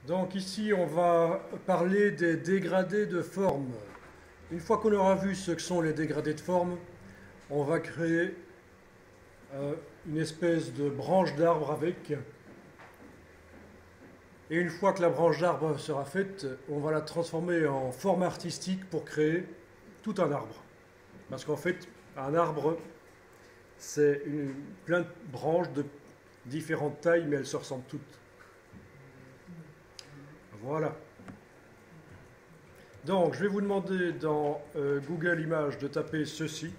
Donc ici, on va parler des dégradés de forme. Une fois qu'on aura vu ce que sont les dégradés de forme, on va créer une espèce de branche d'arbre avec. Et une fois que la branche d'arbre sera faite, on va la transformer en forme artistique pour créer tout un arbre. Parce qu'en fait, un arbre, c'est plein de branches de différentes tailles, mais elles se ressemblent toutes. Voilà. Donc, je vais vous demander dans Google Images de taper ceci.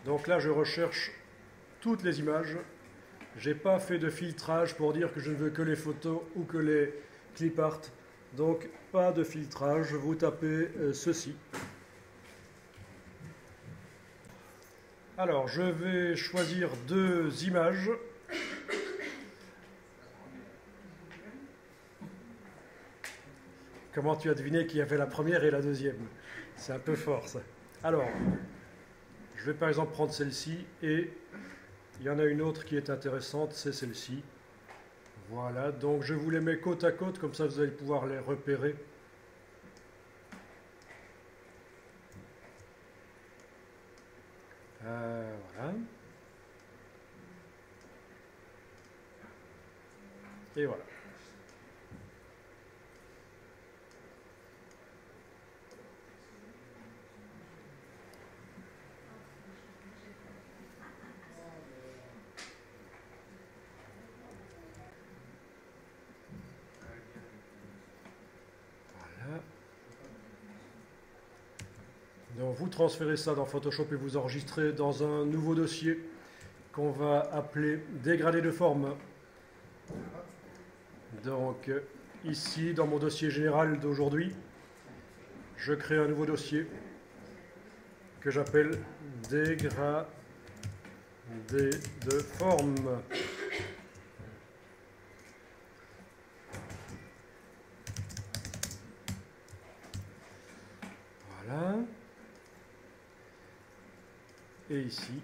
Donc là, je recherche toutes les images. Je n'ai pas fait de filtrage pour dire que je ne veux que les photos ou que les clip art. Donc, pas de filtrage. Vous tapez ceci. Alors, je vais choisir deux images. Comment tu as deviné qu'il y avait la première et la deuxième? C'est un peu fort, ça. Alors, je vais par exemple prendre celle-ci et il y en a une autre qui est intéressante, c'est celle-ci. Voilà, donc je vous les mets côte à côte, comme ça vous allez pouvoir les repérer. Voilà. Et voilà. Donc vous transférez ça dans Photoshop et vous enregistrez dans un nouveau dossier qu'on va appeler dégradé de forme. Donc ici, dans mon dossier général d'aujourd'hui, je crée un nouveau dossier que j'appelle dégradé de forme. Voilà. Et ici,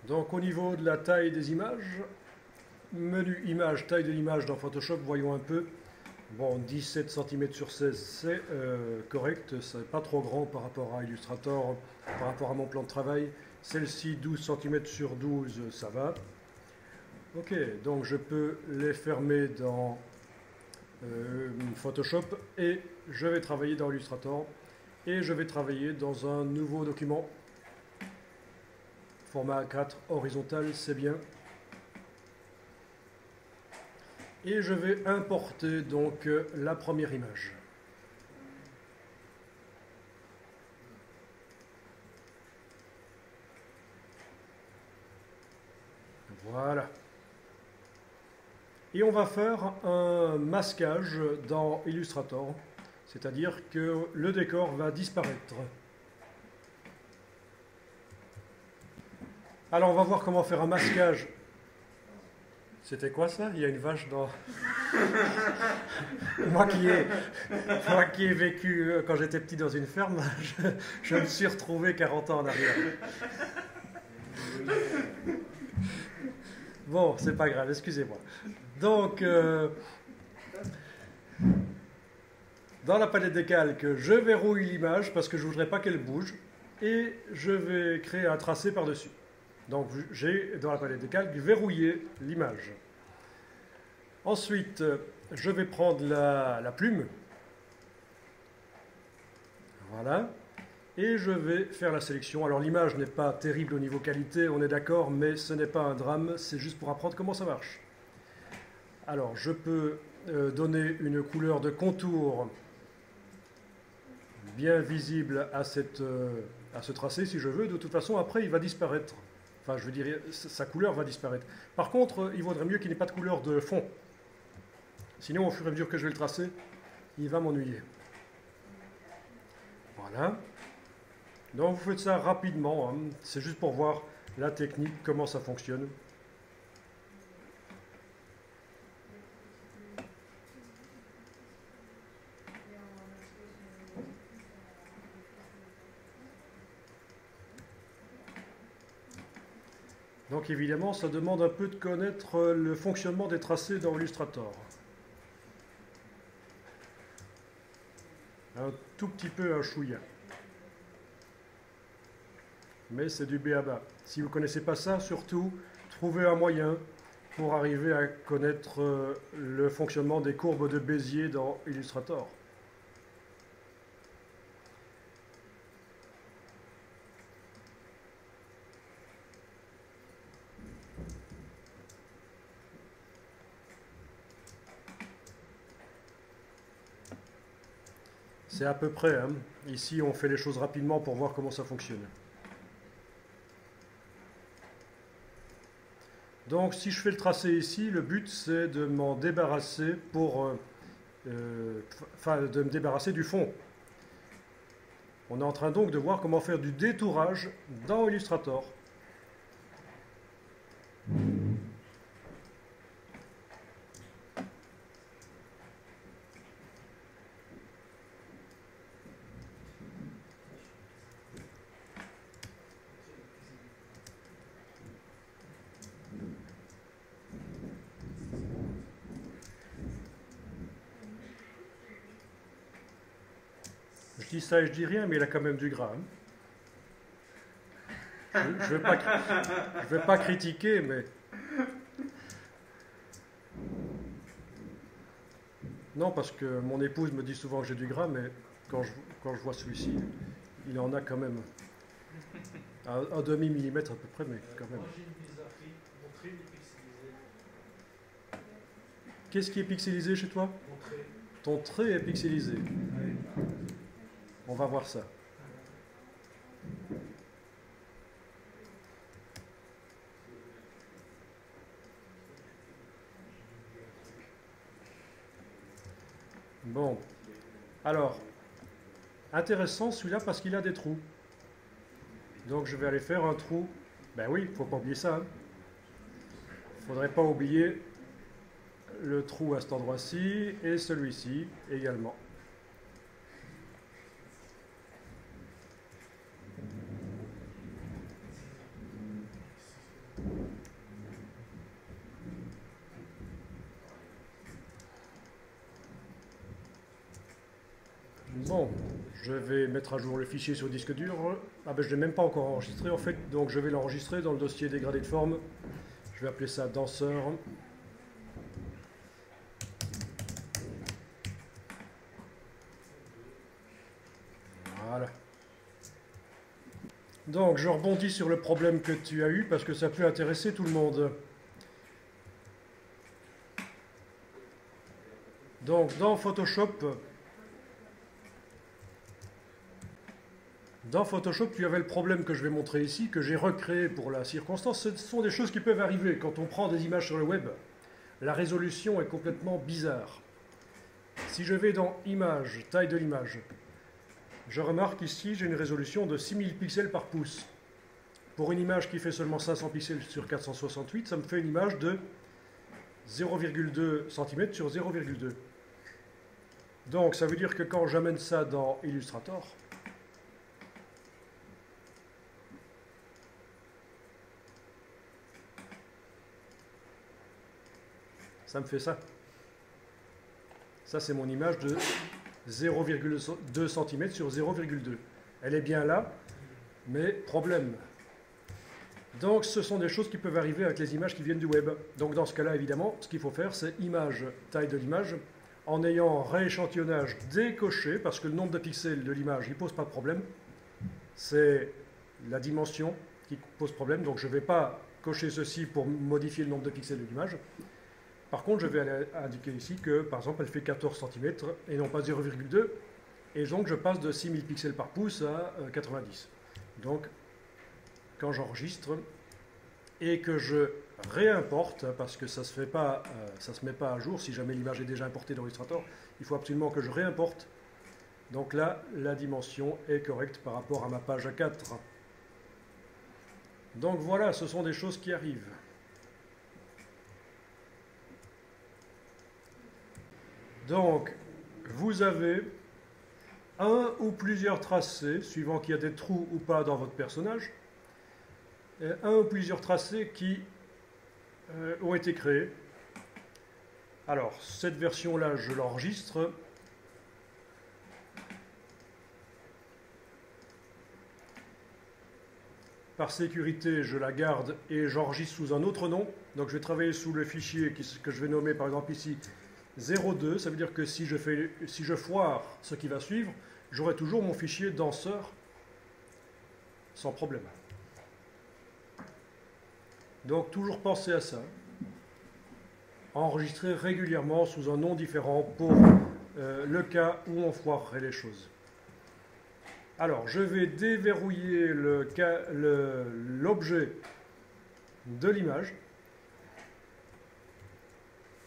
donc au niveau de la taille des images, menu image, taille de l'image dans Photoshop, voyons un peu. Bon, 17 cm sur 16, c'est correct, c'est pas trop grand par rapport à Illustrator, par rapport à mon plan de travail. Celle-ci, 12 cm sur 12, ça va. Ok, donc je peux les fermer dans Photoshop et je vais travailler dans Illustrator et je vais travailler dans un nouveau document. Format A4 horizontal, c'est bien. Et je vais importer donc la première image. Voilà. Et on va faire un masquage dans Illustrator, c'est-à-dire que le décor va disparaître. Alors on va voir comment faire un masquage. C'était quoi ça? Il y a une vache dans... moi qui ai vécu quand j'étais petit dans une ferme, je me suis retrouvé 40 ans en arrière. Bon, c'est pas grave, excusez-moi. Donc, dans la palette des calques, je verrouille l'image parce que je ne voudrais pas qu'elle bouge et je vais créer un tracé par-dessus. Donc j'ai dans la palette des calques verrouillé l'image. Ensuite, je vais prendre la plume. Voilà. Et je vais faire la sélection. Alors l'image n'est pas terrible au niveau qualité, on est d'accord, mais ce n'est pas un drame, c'est juste pour apprendre comment ça marche. Alors je peux donner une couleur de contour bien visible à ce tracé si je veux. De toute façon, après il va disparaître. Enfin, je veux dire, sa couleur va disparaître. Par contre, il vaudrait mieux qu'il n'ait pas de couleur de fond. Sinon, au fur et à mesure que je vais le tracer, il va m'ennuyer. Voilà. Donc vous faites ça rapidement, hein. C'est juste pour voir la technique, comment ça fonctionne. Donc évidemment, ça demande un peu de connaître le fonctionnement des tracés dans Illustrator. Un tout petit peu un chouïa. Mais c'est du b.a.-ba. Si vous ne connaissez pas ça, surtout, trouvez un moyen pour arriver à connaître le fonctionnement des courbes de Bézier dans Illustrator. C'est à peu près, hein. Ici, on fait les choses rapidement pour voir comment ça fonctionne. Donc, si je fais le tracé ici, le but, c'est de m'en débarrasser de me débarrasser du fond. On est en train donc de voir comment faire du détourage dans Illustrator. Je dis ça et je dis rien, mais il a quand même du gras, hein. Je ne vais pas critiquer, mais... Non, parce que mon épouse me dit souvent que j'ai du gras, mais quand je vois celui-ci, il en a quand même un demi-millimètre à peu près, mais quand même. Qu'est-ce qui est pixelisé chez toi? Mon trait. Ton trait est pixelisé. Oui. On va voir ça. Bon. Alors, intéressant celui-là parce qu'il a des trous. Donc je vais aller faire un trou. Ben oui, il ne faut pas oublier ça, hein. Il ne faudrait pas oublier le trou à cet endroit-ci et celui-ci également. Bon, je vais mettre à jour le fichier sur le disque dur. Ah ben je ne l'ai même pas encore enregistré en fait, donc je vais l'enregistrer dans le dossier dégradé de forme. Je vais appeler ça danseur. Voilà. Donc je rebondis sur le problème que tu as eu parce que ça peut intéresser tout le monde. Donc dans Photoshop, tu avais le problème que je vais montrer ici, que j'ai recréé pour la circonstance. Ce sont des choses qui peuvent arriver quand on prend des images sur le web. La résolution est complètement bizarre. Si je vais dans Images, taille de l'image, je remarque ici j'ai une résolution de 6000 pixels par pouce. Pour une image qui fait seulement 500 pixels sur 468, ça me fait une image de 0,2 cm sur 0,2. Donc ça veut dire que quand j'amène ça dans Illustrator, ça me fait ça. Ça, c'est mon image de 0,2 cm sur 0,2. Elle est bien là, mais problème. Donc, ce sont des choses qui peuvent arriver avec les images qui viennent du web. Donc, dans ce cas-là, évidemment, ce qu'il faut faire, c'est image, taille de l'image, en ayant rééchantillonnage décoché, parce que le nombre de pixels de l'image, il ne pose pas de problème. C'est la dimension qui pose problème. Donc, je ne vais pas cocher ceci pour modifier le nombre de pixels de l'image. Par contre, je vais indiquer ici que, par exemple, elle fait 14 cm et non pas 0,2. Et donc, je passe de 6000 pixels par pouce à 90. Donc, quand j'enregistre et que je réimporte, parce que ça ne se met pas à jour si jamais l'image est déjà importée dans Illustrator, il faut absolument que je réimporte Donc là, la dimension est correcte par rapport à ma page A4. Donc voilà, ce sont des choses qui arrivent. Donc, vous avez un ou plusieurs tracés, suivant qu'il y a des trous ou pas dans votre personnage, un ou plusieurs tracés qui ont été créés. Alors, cette version-là, je l'enregistre. Par sécurité, je la garde et j'enregistre sous un autre nom. Donc, je vais travailler sous le fichier que je vais nommer, par exemple ici, 02. Ça veut dire que si je foire ce qui va suivre, j'aurai toujours mon fichier danseur sans problème. Donc, toujours penser à ça. Enregistrer régulièrement sous un nom différent pour le cas où on foirerait les choses. Alors, je vais déverrouiller l'objet de l'image.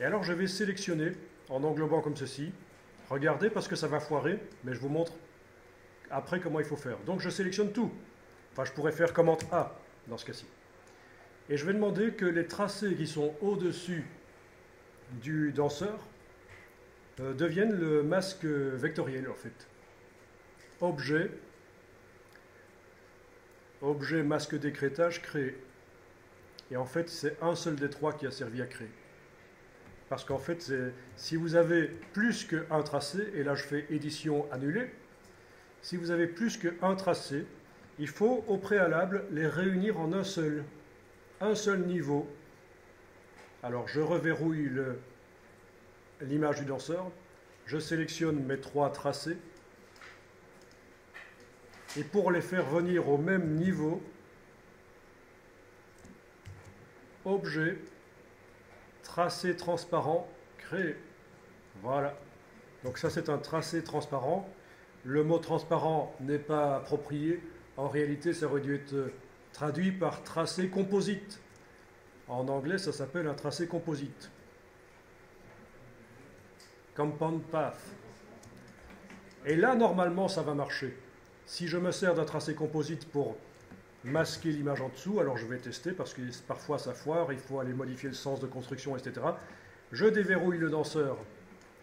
Et alors, je vais sélectionner en englobant comme ceci. Regardez parce que ça va foirer, mais je vous montre après comment il faut faire. Donc, je sélectionne tout. Enfin, je pourrais faire commande A dans ce cas-ci. Et je vais demander que les tracés qui sont au-dessus du danseur deviennent le masque vectoriel, en fait. Objet masque d'écrêtage créé. Et en fait, c'est un seul des trois qui a servi à créer. Parce qu'en fait, si vous avez plus qu'un tracé, et là je fais édition annulée, si vous avez plus qu'un tracé, il faut au préalable les réunir en un seul niveau. Alors je reverrouille l'image du danseur, je sélectionne mes trois tracés, et pour les faire venir au même niveau, objet, tracé transparent, créé. Voilà. Donc ça c'est un tracé transparent. Le mot transparent n'est pas approprié. En réalité, ça aurait dû être traduit par tracé composite. En anglais, ça s'appelle un tracé composite. Compound path. Et là, normalement, ça va marcher. Si je me sers d'un tracé composite pour masquer l'image en dessous, alors je vais tester parce que parfois ça foire, il faut aller modifier le sens de construction, etc. Je déverrouille le danseur,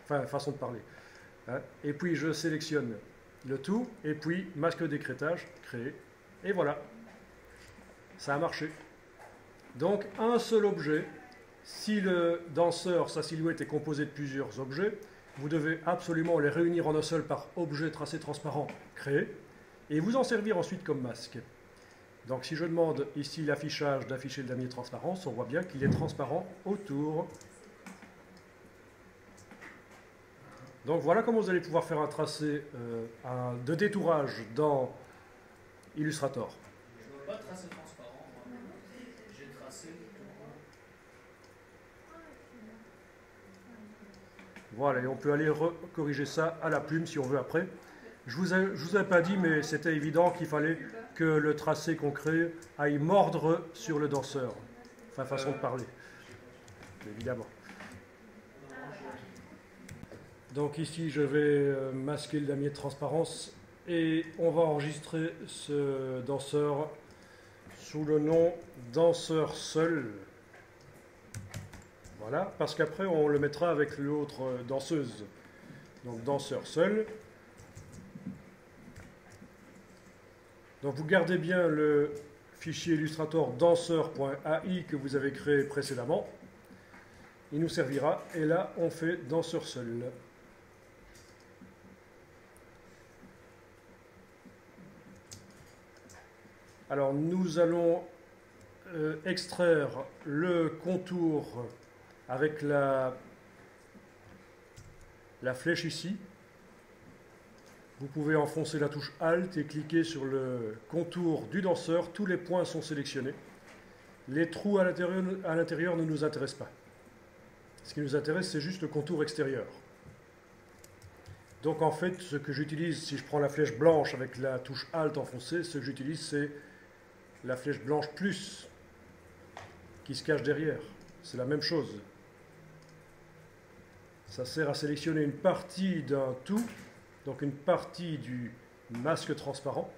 enfin, façon de parler. Hein, et puis je sélectionne le tout, et puis masque d'écrêtage, créé, et voilà. Ça a marché. Donc un seul objet, si le danseur, sa silhouette est composée de plusieurs objets, vous devez absolument les réunir en un seul par objet tracé transparent créé, et vous en servir ensuite comme masque. Donc si je demande ici l'affichage d'afficher le damier transparence, on voit bien qu'il est transparent autour. Donc voilà comment vous allez pouvoir faire un tracé de détourage dans Illustrator. Je ne vois pas de tracé transparent, moi. J'ai tracé tout court. Voilà, et on peut aller corriger ça à la plume si on veut après. Je vous ai pas dit, mais c'était évident qu'il fallait que le tracé qu'on crée aille mordre sur le danseur. Enfin, façon de parler. Évidemment. Donc ici, je vais masquer le damier de transparence et on va enregistrer ce danseur sous le nom danseur seul. Voilà, parce qu'après, on le mettra avec l'autre danseuse. Donc danseur seul. Donc vous gardez bien le fichier Illustrator danseur.ai que vous avez créé précédemment. Il nous servira. Et là, on fait danseur seul. Alors nous allons extraire le contour avec la flèche ici. Vous pouvez enfoncer la touche Alt et cliquer sur le contour du danseur. Tous les points sont sélectionnés. Les trous à l'intérieur ne nous intéressent pas. Ce qui nous intéresse, c'est juste le contour extérieur. Donc en fait, ce que j'utilise, si je prends la flèche blanche avec la touche Alt enfoncée, ce que j'utilise, c'est la flèche blanche plus qui se cache derrière. C'est la même chose. Ça sert à sélectionner une partie d'un tout donc une partie du masque transparent.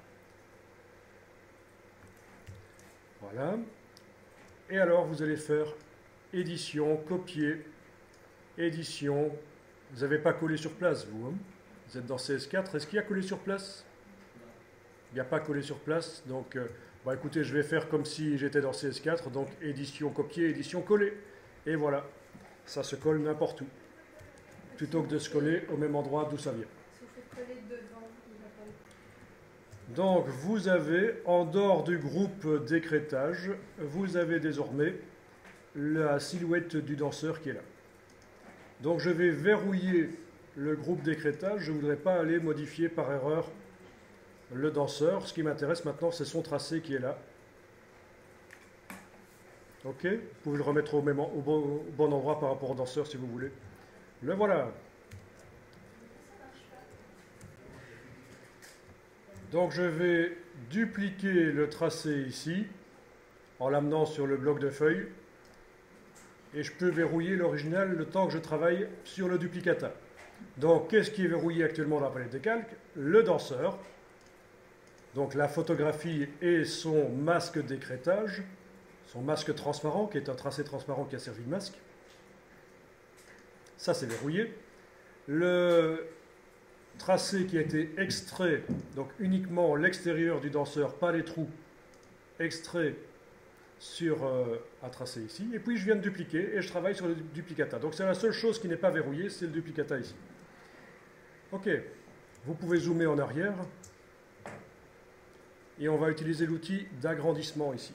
Voilà. Et alors vous allez faire édition, copier, édition. Vous n'avez pas collé sur place, vous, hein? Vous êtes dans CS4. Est-ce qu'il y a collé sur place? Il n'y a pas collé sur place. Donc, bon, écoutez, je vais faire comme si j'étais dans CS4. Donc, édition, copier, édition, coller. Et voilà. Ça se colle n'importe où. Plutôt que de se coller au même endroit d'où ça vient. Donc, vous avez, en dehors du groupe d'écrêtage, vous avez désormais la silhouette du danseur qui est là. Donc, je vais verrouiller le groupe d'écrêtage. Je ne voudrais pas aller modifier par erreur le danseur. Ce qui m'intéresse maintenant, c'est son tracé qui est là. Ok, vous pouvez le remettre au bon endroit par rapport au danseur si vous voulez. Le voilà. Donc je vais dupliquer le tracé ici en l'amenant sur le bloc de feuilles et je peux verrouiller l'original le temps que je travaille sur le duplicata. Donc qu'est-ce qui est verrouillé actuellement dans la palette des calques? Le danseur, donc la photographie et son masque d'écrêtage, son masque transparent qui est un tracé transparent qui a servi de masque. Ça c'est verrouillé. Le tracé qui a été extrait, donc uniquement l'extérieur du danseur, pas les trous, extrait sur un tracé ici, et puis je viens de dupliquer et je travaille sur le duplicata. Donc c'est la seule chose qui n'est pas verrouillée, c'est le duplicata ici. Ok, vous pouvez zoomer en arrière, et on va utiliser l'outil d'agrandissement ici.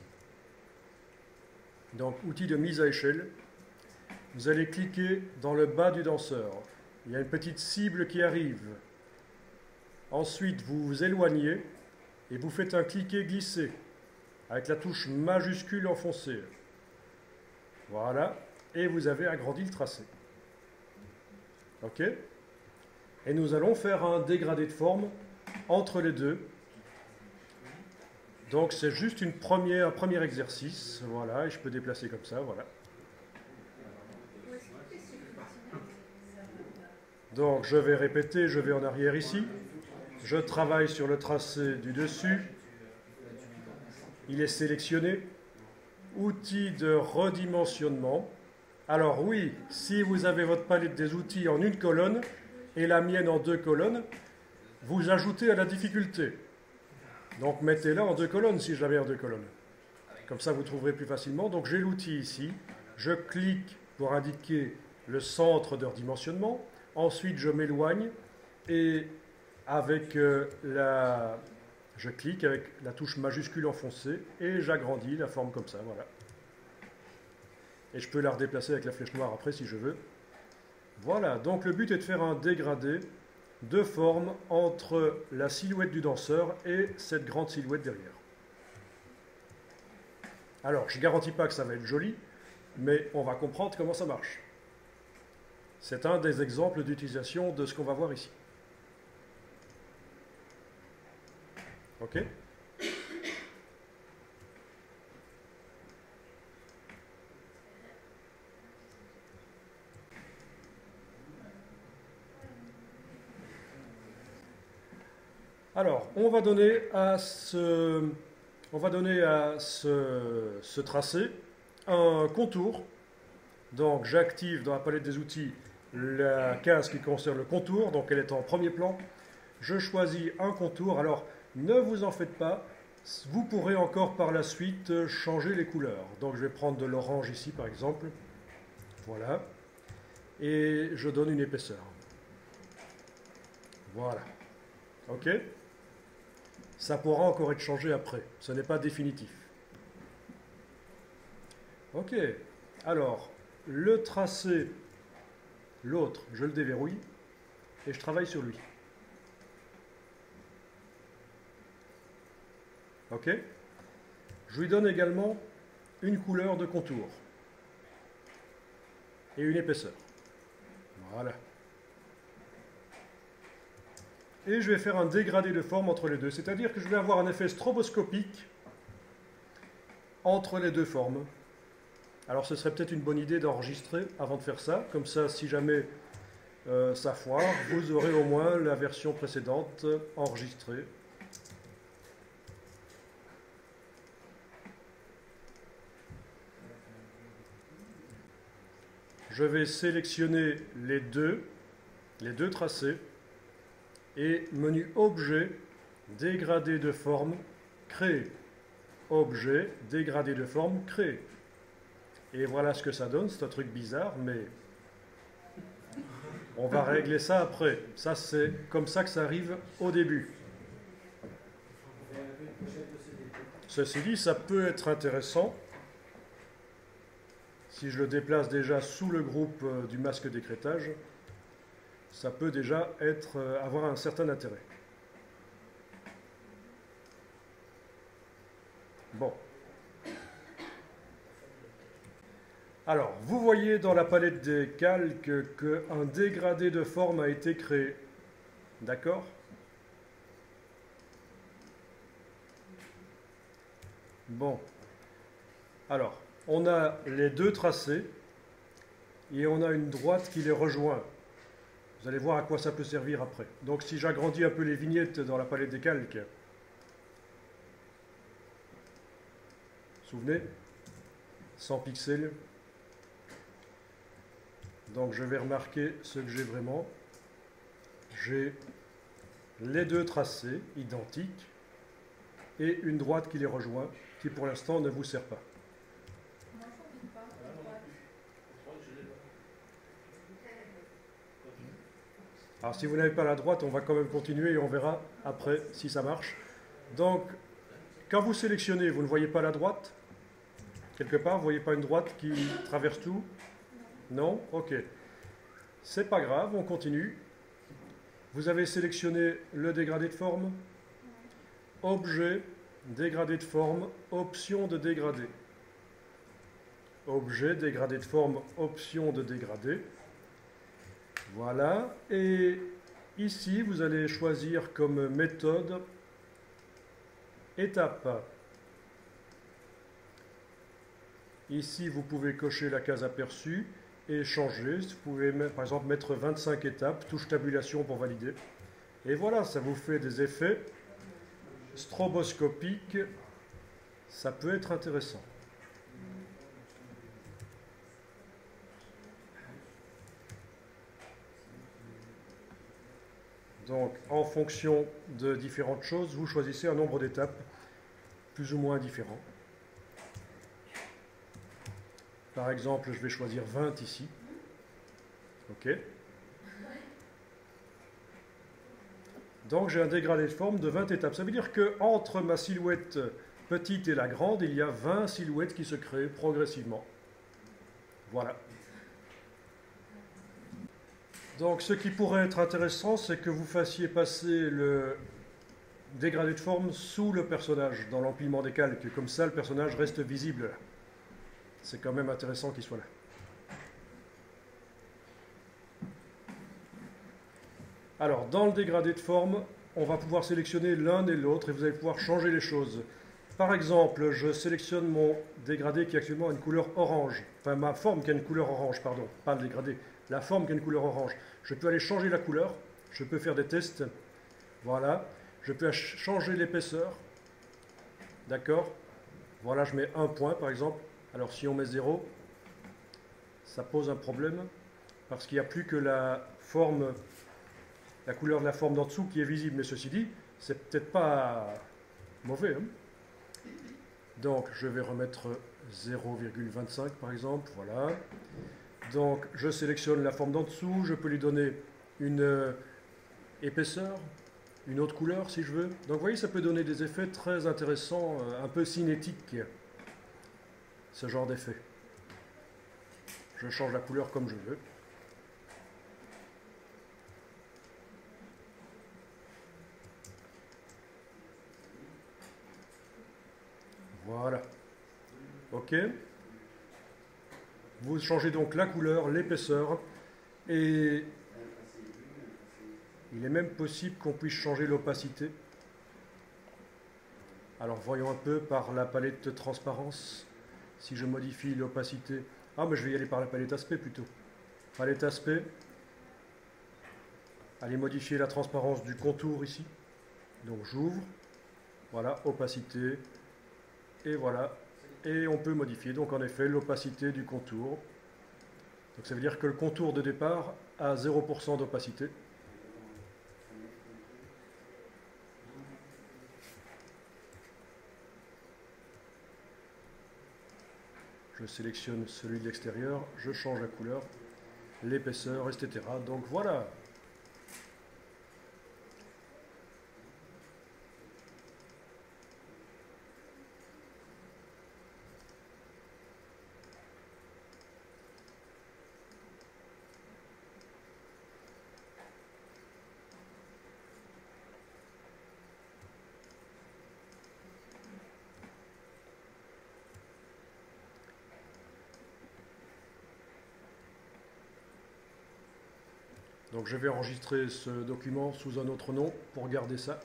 Donc outil de mise à échelle, vous allez cliquer dans le bas du danseur, il y a une petite cible qui arrive. Ensuite, vous vous éloignez et vous faites un cliquer-glisser avec la touche majuscule enfoncée. Voilà, et vous avez agrandi le tracé. Ok? Et nous allons faire un dégradé de forme entre les deux. Donc c'est juste un premier exercice. Voilà, et je peux déplacer comme ça, voilà. Donc je vais répéter, je vais en arrière ici. Je travaille sur le tracé du dessus. Il est sélectionné. Outil de redimensionnement. Alors oui, si vous avez votre palette des outils en une colonne et la mienne en deux colonnes, vous ajoutez à la difficulté. Donc mettez-la en deux colonnes si je l'avais en deux colonnes. Comme ça vous trouverez plus facilement. Donc j'ai l'outil ici. Je clique pour indiquer le centre de redimensionnement. Ensuite je m'éloigne et avec je clique avec la touche majuscule enfoncée et j'agrandis la forme comme ça, voilà. Et je peux la redéplacer avec la flèche noire après si je veux. Voilà, donc le but est de faire un dégradé de forme entre la silhouette du danseur et cette grande silhouette derrière. Alors, je ne garantis pas que ça va être joli, mais on va comprendre comment ça marche. C'est un des exemples d'utilisation de ce qu'on va voir ici. Ok? Alors, on va donner à ce tracé un contour. Donc, j'active dans la palette des outils la case qui concerne le contour, donc elle est en premier plan. Je choisis un contour. Alors, ne vous en faites pas, vous pourrez encore par la suite changer les couleurs. Donc, je vais prendre de l'orange ici, par exemple. Voilà. Et je donne une épaisseur. Voilà. Ok ? Ça pourra encore être changé après. Ce n'est pas définitif. Ok. Alors, le tracé, l'autre, je le déverrouille et je travaille sur lui. Ok. Je lui donne également une couleur de contour et une épaisseur. Voilà. Et je vais faire un dégradé de forme entre les deux, c'est-à-dire que je vais avoir un effet stroboscopique entre les deux formes. Alors ce serait peut-être une bonne idée d'enregistrer avant de faire ça, comme ça si jamais ça foire, vous aurez au moins la version précédente enregistrée. Je vais sélectionner les deux tracés et menu Objet, dégradé de forme, créer. Objet, dégradé de forme, créer. Et voilà ce que ça donne, c'est un truc bizarre, mais on va régler ça après. Ça, c'est comme ça que ça arrive au début. Ceci dit, ça peut être intéressant si je le déplace déjà sous le groupe du masque d'écrêtage. Ça peut déjà avoir un certain intérêt. Bon. Alors, vous voyez dans la palette des calques qu'un dégradé de forme a été créé. D'accord ? Bon. Alors, on a les deux tracés et on a une droite qui les rejoint. Vous allez voir à quoi ça peut servir après. Donc, si j'agrandis un peu les vignettes dans la palette des calques, souvenez, 100 pixels. Donc je vais remarquer ce que j'ai vraiment. J'ai les deux tracés identiques et une droite qui les rejoint, qui pour l'instant ne vous sert pas. Alors si vous n'avez pas la droite, on va quand même continuer et on verra après si ça marche. Donc, quand vous sélectionnez, vous ne voyez pas la droite ? Quelque part, vous ne voyez pas une droite qui traverse tout ? Non ? Ok. C'est pas grave, on continue. Vous avez sélectionné le dégradé de forme. Objet, dégradé de forme, option de dégradé. Objet, dégradé de forme, option de dégradé. Voilà. Et ici, vous allez choisir comme méthode étape. Ici, vous pouvez cocher la case aperçue et changer. Vous pouvez par exemple mettre 25 étapes, touche tabulation pour valider. Et voilà, ça vous fait des effets stroboscopiques. Ça peut être intéressant. Donc, en fonction de différentes choses, vous choisissez un nombre d'étapes plus ou moins différents. Par exemple, je vais choisir 20 ici. OK. Donc, j'ai un dégradé de forme de 20 étapes. Ça veut dire qu'entre ma silhouette petite et la grande, il y a 20 silhouettes qui se créent progressivement. Voilà. Donc, ce qui pourrait être intéressant, c'est que vous fassiez passer le dégradé de forme sous le personnage, dans l'empilement des calques. Comme ça, le personnage reste visible. C'est quand même intéressant qu'il soit là. Alors, dans le dégradé de forme, on va pouvoir sélectionner l'un et l'autre et vous allez pouvoir changer les choses. Par exemple, je sélectionne mon dégradé qui actuellement a une couleur orange. Enfin, ma forme qui a une couleur orange, pardon. Pas le dégradé. La forme qui a une couleur orange. Je peux aller changer la couleur. Je peux faire des tests. Voilà. Je peux changer l'épaisseur. D'accord ? Voilà, je mets 1 point, par exemple. Alors, si on met 0, ça pose un problème. Parce qu'il n'y a plus que la couleur de la forme d'en dessous qui est visible. Mais ceci dit, c'est peut-être pas mauvais. Hein ? Donc, je vais remettre 0,25 par exemple. Voilà. Donc, je sélectionne la forme d'en dessous. Je peux lui donner une épaisseur, une autre couleur si je veux. Donc, vous voyez, ça peut donner des effets très intéressants, un peu cinétiques, ce genre d'effet. Je change la couleur comme je veux. Voilà. OK. Vous changez donc la couleur, l'épaisseur, et il est même possible qu'on puisse changer l'opacité. Alors voyons un peu par la palette de transparence, si je modifie l'opacité. Ah, mais je vais y aller par la palette aspect plutôt. Palette aspect, aller modifier la transparence du contour ici. Donc j'ouvre, voilà, opacité, et voilà. Et on peut modifier donc en effet l'opacité du contour. Donc ça veut dire que le contour de départ a 0% d'opacité. Je sélectionne celui de l'extérieur, je change la couleur, l'épaisseur, etc. Donc voilà. Donc je vais enregistrer ce document sous un autre nom pour garder ça.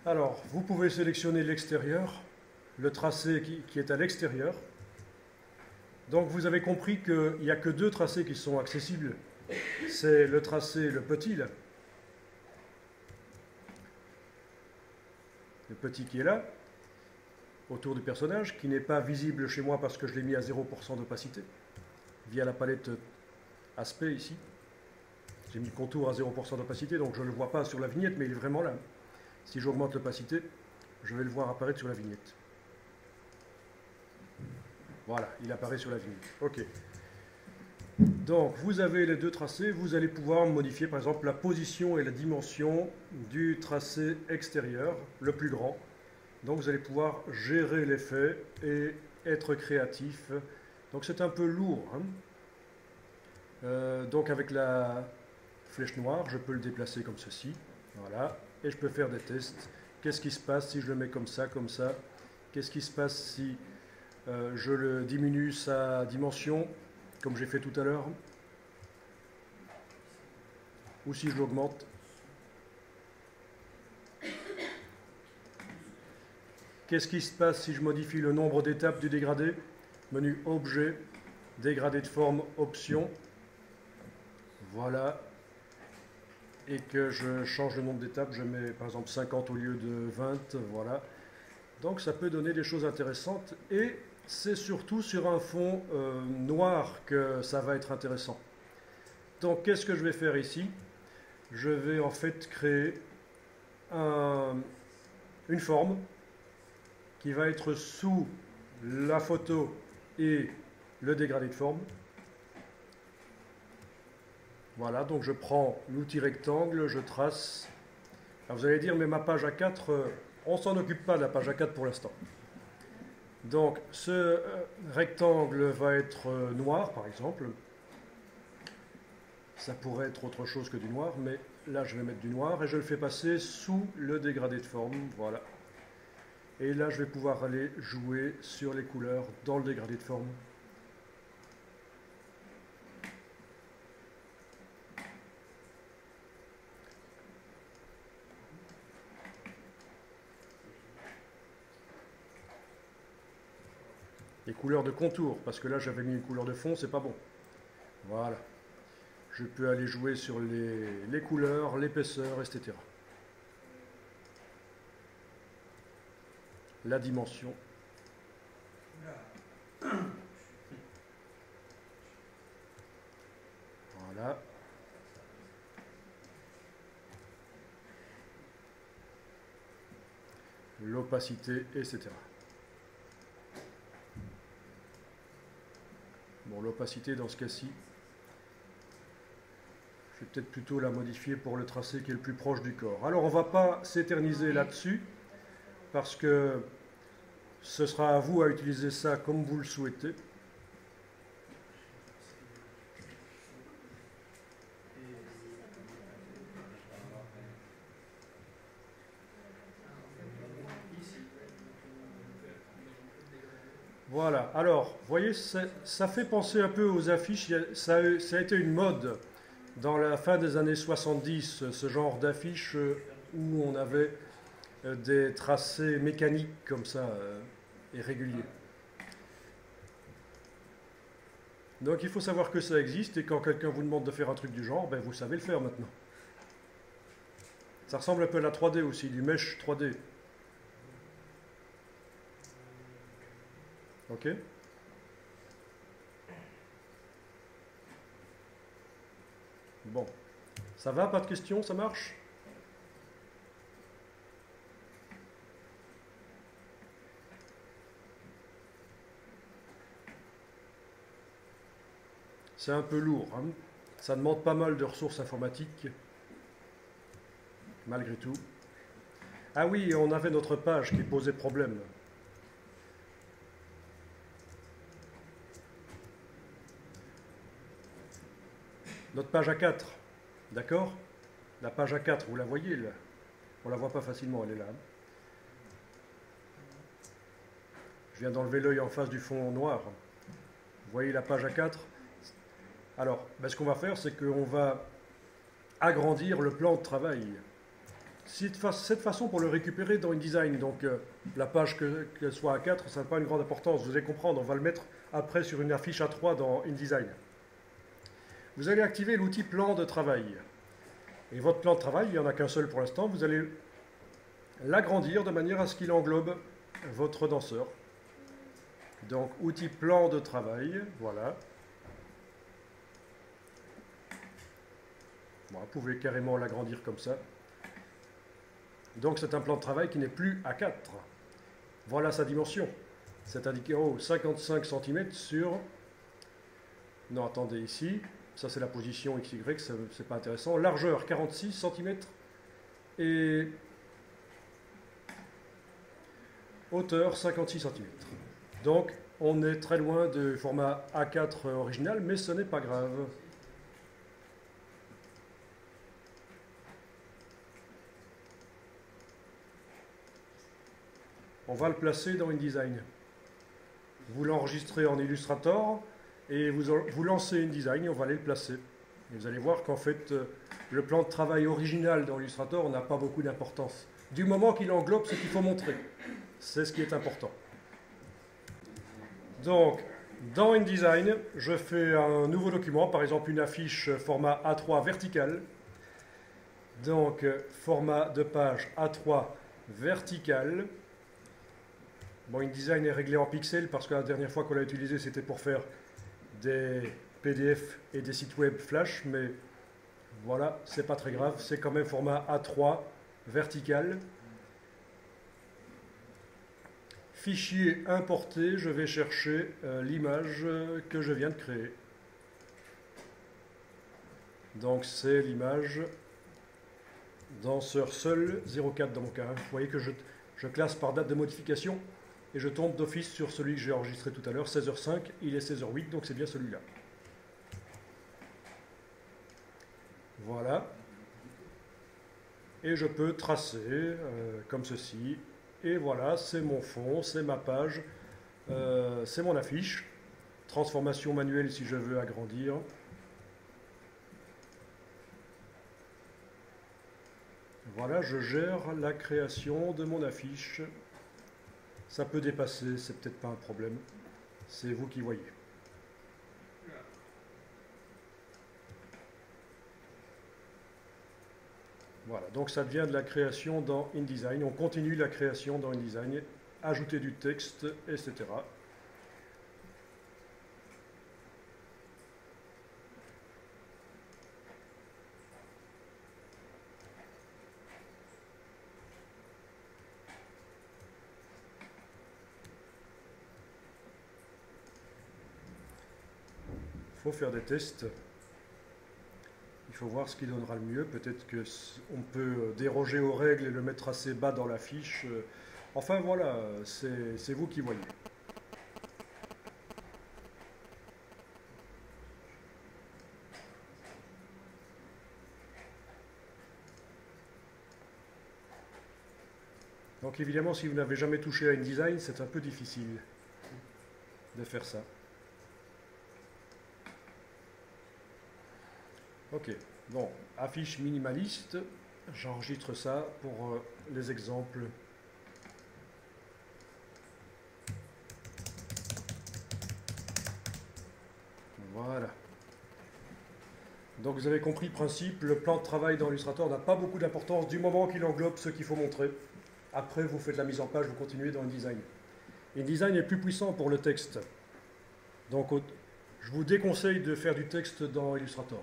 Alors, vous pouvez sélectionner l'extérieur, le tracé qui est à l'extérieur. Donc vous avez compris qu'il n'y a que deux tracés qui sont accessibles. C'est le tracé, le petit, là. Le petit qui est là, autour du personnage, qui n'est pas visible chez moi parce que je l'ai mis à 0% d'opacité, via la palette aspect ici. J'ai mis le contour à 0% d'opacité, donc je ne le vois pas sur la vignette, mais il est vraiment là. Si j'augmente l'opacité, je vais le voir apparaître sur la vignette. Voilà, il apparaît sur la vignette. OK. Donc, vous avez les deux tracés, vous allez pouvoir modifier par exemple la position et la dimension du tracé extérieur, le plus grand. Donc, vous allez pouvoir gérer l'effet et être créatif. Donc, c'est un peu lourd. Donc, avec la flèche noire, je peux le déplacer comme ceci. Voilà. Et je peux faire des tests. Qu'est-ce qui se passe si je le mets comme ça, comme ça? Qu'est-ce qui se passe si je le diminue sa dimension, comme j'ai fait tout à l'heure, ou si je l'augmente. Qu'est-ce qui se passe si je modifie le nombre d'étapes du dégradé? Menu Objet, dégradé de forme, Options. Voilà. Et que je change le nombre d'étapes, je mets par exemple 50 au lieu de 20. Voilà. Donc ça peut donner des choses intéressantes. Et c'est surtout sur un fond noir que ça va être intéressant. Donc qu'est-ce que je vais faire ici? Je vais en fait créer une forme qui va être sous la photo et le dégradé de forme. Voilà, donc je prends l'outil rectangle, je trace. Alors vous allez dire, mais ma page A4, on ne s'en occupe pas de la page A4 pour l'instant. Donc ce rectangle va être noir, par exemple. Ça pourrait être autre chose que du noir, mais là je vais mettre du noir et je le fais passer sous le dégradé de forme. Voilà. Et là je vais pouvoir aller jouer sur les couleurs dans le dégradé de forme. Les couleurs de contour, parce que là j'avais mis une couleur de fond, c'est pas bon. Voilà. Je peux aller jouer sur les couleurs, l'épaisseur, etc. La dimension. Voilà. L'opacité, etc. Bon, l'opacité dans ce cas-ci, je vais peut-être plutôt la modifier pour le tracé qui est le plus proche du corps. Alors on ne va pas s'éterniser là-dessus, parce que ce sera à vous à utiliser ça comme vous le souhaitez. Voilà, alors, vous voyez, ça fait penser un peu aux affiches. Ça a été une mode dans la fin des années 70, ce genre d'affiches où on avait des tracés mécaniques comme ça et réguliers. Donc il faut savoir que ça existe et quand quelqu'un vous demande de faire un truc du genre, ben, vous savez le faire maintenant. Ça ressemble un peu à la 3D aussi, du mesh 3D. Ok? Bon. Ça va, pas de questions, ça marche? C'est un peu lourd, hein. Ça demande pas mal de ressources informatiques, malgré tout. Ah oui, on avait notre page qui posait problème. Notre page A4, d'accord? La page A4, vous la voyez là? On la voit pas facilement, elle est là. Je viens d'enlever l'œil en face du fond noir. Vous voyez la page A4? Alors, ben, ce qu'on va faire, c'est qu'on va agrandir le plan de travail. Cette façon pour le récupérer dans InDesign, donc la page qu'elle soit A4, ça n'a pas une grande importance, vous allez comprendre, on va le mettre après sur une affiche A3 dans InDesign. Vous allez activer l'outil plan de travail. Et votre plan de travail, il n'y en a qu'un seul pour l'instant, vous allez l'agrandir de manière à ce qu'il englobe votre danseur. Donc, outil plan de travail, voilà. Bon, vous pouvez carrément l'agrandir comme ça. Donc, c'est un plan de travail qui n'est plus A4. Voilà sa dimension. C'est indiqué en haut 55 cm sur... Non, attendez, ici. Ça, c'est la position XY, c'est pas intéressant. Largeur 46 cm et hauteur 56 cm. Donc, on est très loin du format A4 original, mais ce n'est pas grave. On va le placer dans InDesign. Vous l'enregistrez en Illustrator et vous lancez InDesign et on va aller le placer. Et vous allez voir qu'en fait, le plan de travail original dans Illustrator n'a pas beaucoup d'importance. Du moment qu'il englobe ce qu'il faut montrer. C'est ce qui est important. Donc, dans InDesign, je fais un nouveau document, par exemple une affiche format A3 vertical. Donc, format de page A3 vertical. Bon, InDesign est réglé en pixels parce que la dernière fois qu'on l'a utilisé, c'était pour faire des PDF et des sites web flash, mais voilà, c'est pas très grave, c'est quand même format A3 vertical. Fichier importé, je vais chercher l'image que je viens de créer. Donc c'est l'image danseur seul 04 dans mon cas. Vous voyez que je classe par date de modification et je tombe d'office sur celui que j'ai enregistré tout à l'heure, 16h05, il est 16h08, donc c'est bien celui-là. Voilà. Et je peux tracer comme ceci. Et voilà, c'est mon fond, c'est ma page, c'est mon affiche. Transformation manuelle si je veux agrandir. Voilà, je gère la création de mon affiche. Ça peut dépasser, c'est peut-être pas un problème. C'est vous qui voyez. Voilà, donc ça devient de la création dans InDesign. On continue la création dans InDesign, ajouter du texte, etc. Il faut faire des tests. Il faut voir ce qui donnera le mieux. Peut-être qu'on peut déroger aux règles et le mettre assez bas dans la fiche. Enfin voilà, c'est vous qui voyez. Donc évidemment, si vous n'avez jamais touché à InDesign, c'est un peu difficile de faire ça. Ok, bon, affiche minimaliste. J'enregistre ça pour les exemples. Voilà. Donc vous avez compris le principe, le plan de travail dans Illustrator n'a pas beaucoup d'importance du moment qu'il englobe ce qu'il faut montrer. Après, vous faites la mise en page, vous continuez dans InDesign. InDesign est plus puissant pour le texte. Donc je vous déconseille de faire du texte dans Illustrator,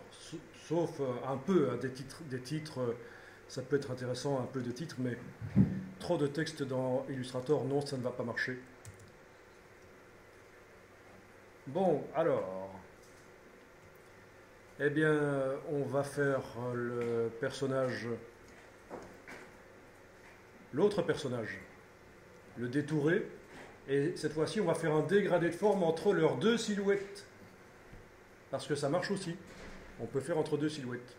sauf un peu, hein, des titres, ça peut être intéressant, un peu de titres, mais trop de texte dans Illustrator, non, ça ne va pas marcher. Bon, alors, eh bien, on va faire le personnage, l'autre personnage, le détouré, et cette fois-ci, on va faire un dégradé de forme entre leurs deux silhouettes, parce que ça marche aussi. On peut faire entre deux silhouettes.